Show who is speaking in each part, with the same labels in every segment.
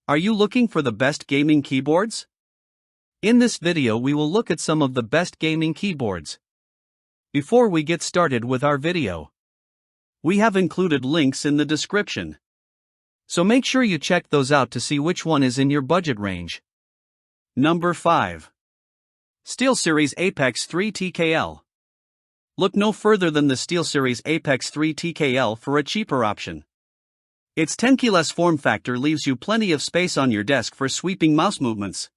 Speaker 1: Are you looking for the best gaming keyboards? In this video we will look at some of the best gaming keyboards. Before we get started with our video, we have included links in the description. So make sure you check those out to see which one is in your budget range. Number 5. SteelSeries Apex 3 TKL. Look no further than the SteelSeries Apex 3 TKL for a cheaper option. Its 10 keyless form factor leaves you plenty of space on your desk for sweeping mouse movements.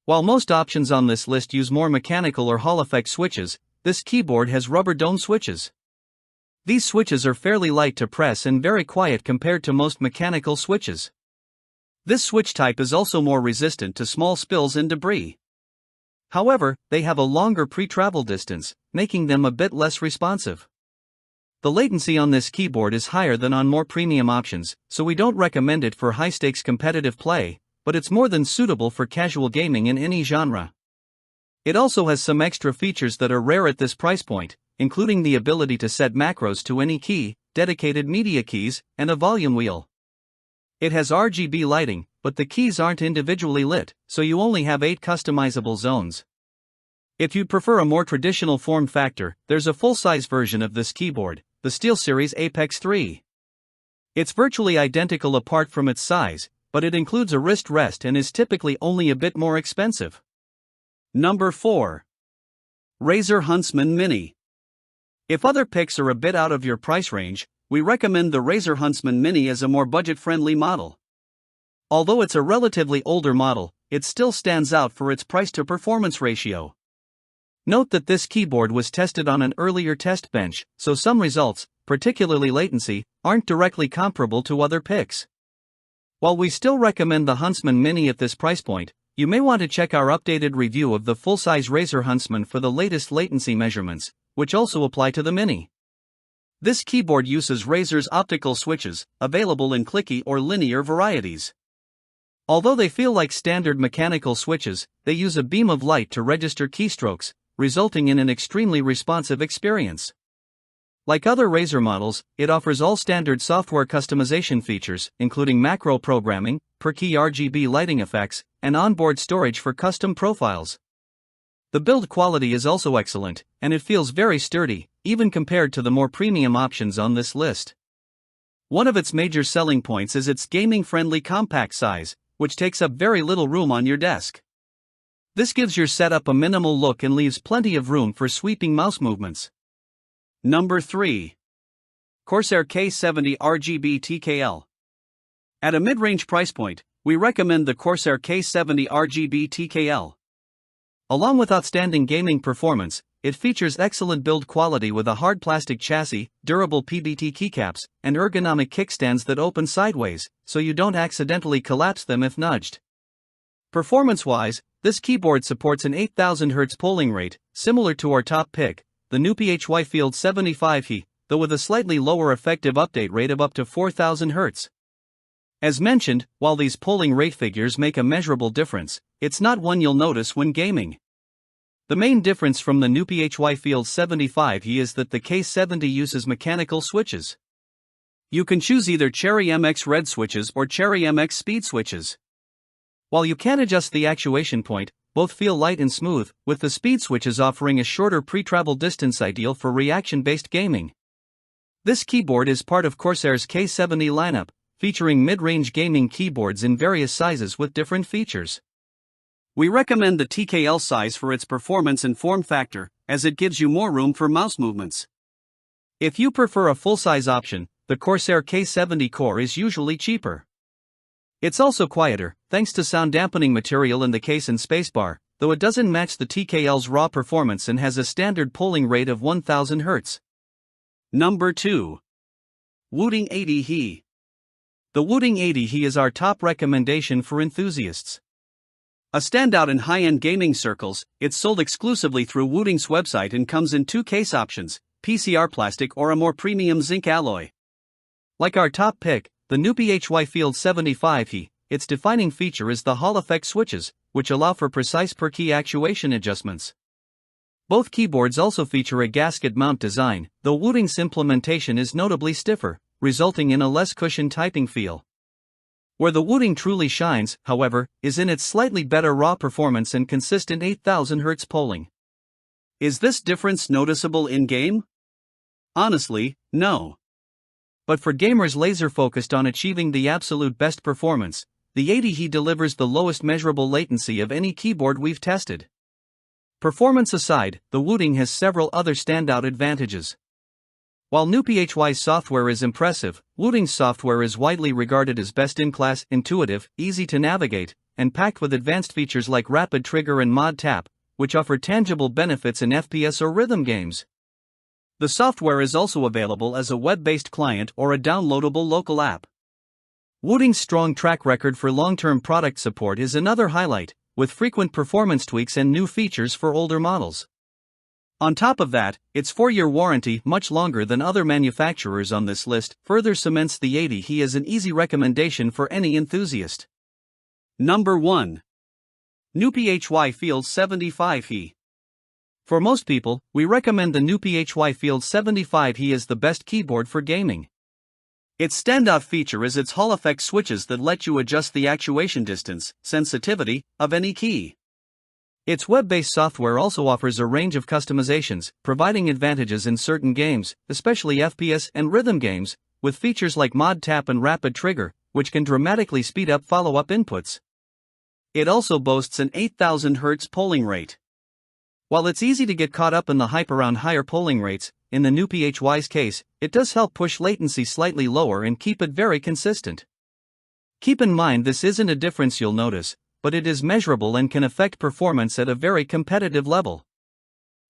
Speaker 1: While most options on this list use more mechanical or Hall effect switches, this keyboard has rubber dome switches. These switches are fairly light to press and very quiet compared to most mechanical switches. This switch type is also more resistant to small spills and debris. However, they have a longer pre-travel distance, making them a bit less responsive. The latency on this keyboard is higher than on more premium options, so we don't recommend it for high-stakes competitive play, but it's more than suitable for casual gaming in any genre. It also has some extra features that are rare at this price point, including the ability to set macros to any key, dedicated media keys, and a volume wheel. It has RGB lighting, but the keys aren't individually lit, so you only have 8 customizable zones. If you'd prefer a more traditional form factor, there's a full-size version of this keyboard, the SteelSeries Apex 3. It's virtually identical apart from its size, but it includes a wrist rest and is typically only a bit more expensive. Number 4. Razer Huntsman Mini. If other picks are a bit out of your price range, we recommend the Razer Huntsman Mini as a more budget-friendly model. Although it's a relatively older model, it still stands out for its price-to-performance ratio. Note that this keyboard was tested on an earlier test bench, so some results, particularly latency, aren't directly comparable to other picks. While we still recommend the Huntsman Mini at this price point, you may want to check our updated review of the full-size Razer Huntsman for the latest latency measurements, which also apply to the Mini. This keyboard uses Razer's optical switches, available in clicky or linear varieties. Although they feel like standard mechanical switches, they use a beam of light to register keystrokes, resulting in an extremely responsive experience. Like other Razer models, it offers all standard software customization features, including macro programming, per-key RGB lighting effects, and onboard storage for custom profiles. The build quality is also excellent, and it feels very sturdy, even compared to the more premium options on this list. One of its major selling points is its gaming-friendly compact size, which takes up very little room on your desk. This gives your setup a minimal look and leaves plenty of room for sweeping mouse movements. Number 3. Corsair K70 RGB TKL. At a mid-range price point, we recommend the Corsair K70 RGB TKL. Along with outstanding gaming performance, it features excellent build quality with a hard plastic chassis, durable PBT keycaps, and ergonomic kickstands that open sideways, so you don't accidentally collapse them if nudged. Performance-wise, this keyboard supports an 8000 Hz polling rate, similar to our top pick, the NuPhy Field75 HE, though with a slightly lower effective update rate of up to 4000 Hz. As mentioned, while these polling rate figures make a measurable difference, it's not one you'll notice when gaming. The main difference from the NuPhy Field75 HE is that the K70 uses mechanical switches. You can choose either Cherry MX red switches or Cherry MX speed switches. While you can adjust the actuation point, both feel light and smooth, with the speed switches offering a shorter pre-travel distance ideal for reaction-based gaming. This keyboard is part of Corsair's K70 lineup, featuring mid-range gaming keyboards in various sizes with different features. We recommend the TKL size for its performance and form factor, as it gives you more room for mouse movements. If you prefer a full-size option, the Corsair K70 Core is usually cheaper. It's also quieter, thanks to sound-dampening material in the case and spacebar, though it doesn't match the TKL's raw performance and has a standard polling rate of 1000 Hz. Number 2. Wooting 80 HE. The Wooting 80 HE is our top recommendation for enthusiasts. A standout in high-end gaming circles, it's sold exclusively through Wooting's website and comes in 2 case options, PCR plastic or a more premium zinc alloy. Like our top pick, the NuPhy Field75 HE, its defining feature is the Hall effect switches, which allow for precise per-key actuation adjustments. Both keyboards also feature a gasket mount design, though Wooting's implementation is notably stiffer, resulting in a less cushioned typing feel. Where the Wooting truly shines, however, is in its slightly better raw performance and consistent 8000 Hz polling. Is this difference noticeable in-game? Honestly, no. But for gamers laser-focused on achieving the absolute best performance, the 80HE delivers the lowest measurable latency of any keyboard we've tested. Performance aside, the Wooting has several other standout advantages. While NuPhy HY's software is impressive, Wooting's software is widely regarded as best-in-class, intuitive, easy to navigate, and packed with advanced features like rapid trigger and mod tap, which offer tangible benefits in FPS or rhythm games. The software is also available as a web-based client or a downloadable local app. Wooting's strong track record for long-term product support is another highlight, with frequent performance tweaks and new features for older models. On top of that, its 4-year warranty, much longer than other manufacturers on this list, further cements the 80HE as an easy recommendation for any enthusiast. Number 1. NuPhy Field75 HE. For most people, we recommend the NuPhy Field75 HE as the best keyboard for gaming. Its standout feature is its Hall effect switches that let you adjust the actuation distance, sensitivity, of any key. Its web-based software also offers a range of customizations, providing advantages in certain games, especially FPS and rhythm games, with features like mod tap and rapid trigger, which can dramatically speed up follow-up inputs. It also boasts an 8000 Hz polling rate. While it's easy to get caught up in the hype around higher polling rates, in the NuPhy HY's case, it does help push latency slightly lower and keep it very consistent. Keep in mind this isn't a difference you'll notice, but it is measurable and can affect performance at a very competitive level.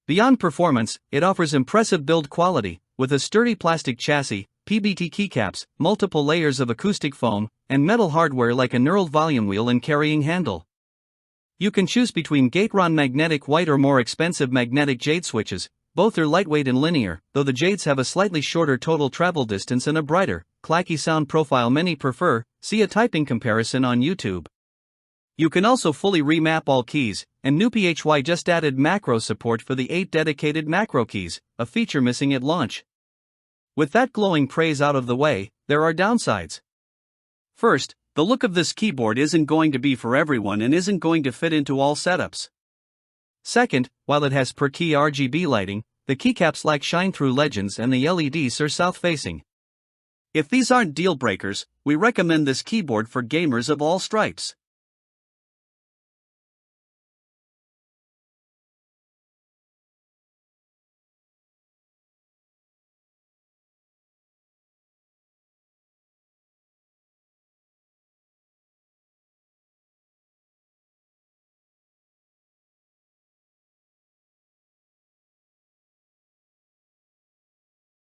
Speaker 1: Beyond performance, it offers impressive build quality, with a sturdy plastic chassis, PBT keycaps, multiple layers of acoustic foam, and metal hardware like a knurled volume wheel and carrying handle. You can choose between Gateron magnetic white or more expensive magnetic jade switches. Both are lightweight and linear, though the jades have a slightly shorter total travel distance and a brighter, clacky sound profile many prefer. See a typing comparison on YouTube. You can also fully remap all keys, and NuPhy HY just added macro support for the 8 dedicated macro keys, a feature missing at launch. With that glowing praise out of the way, there are downsides. First, the look of this keyboard isn't going to be for everyone and isn't going to fit into all setups. Second, while it has per-key RGB lighting, the keycaps lack shine-through legends and the LEDs are south-facing. If these aren't deal breakers, we recommend this keyboard for gamers of all stripes.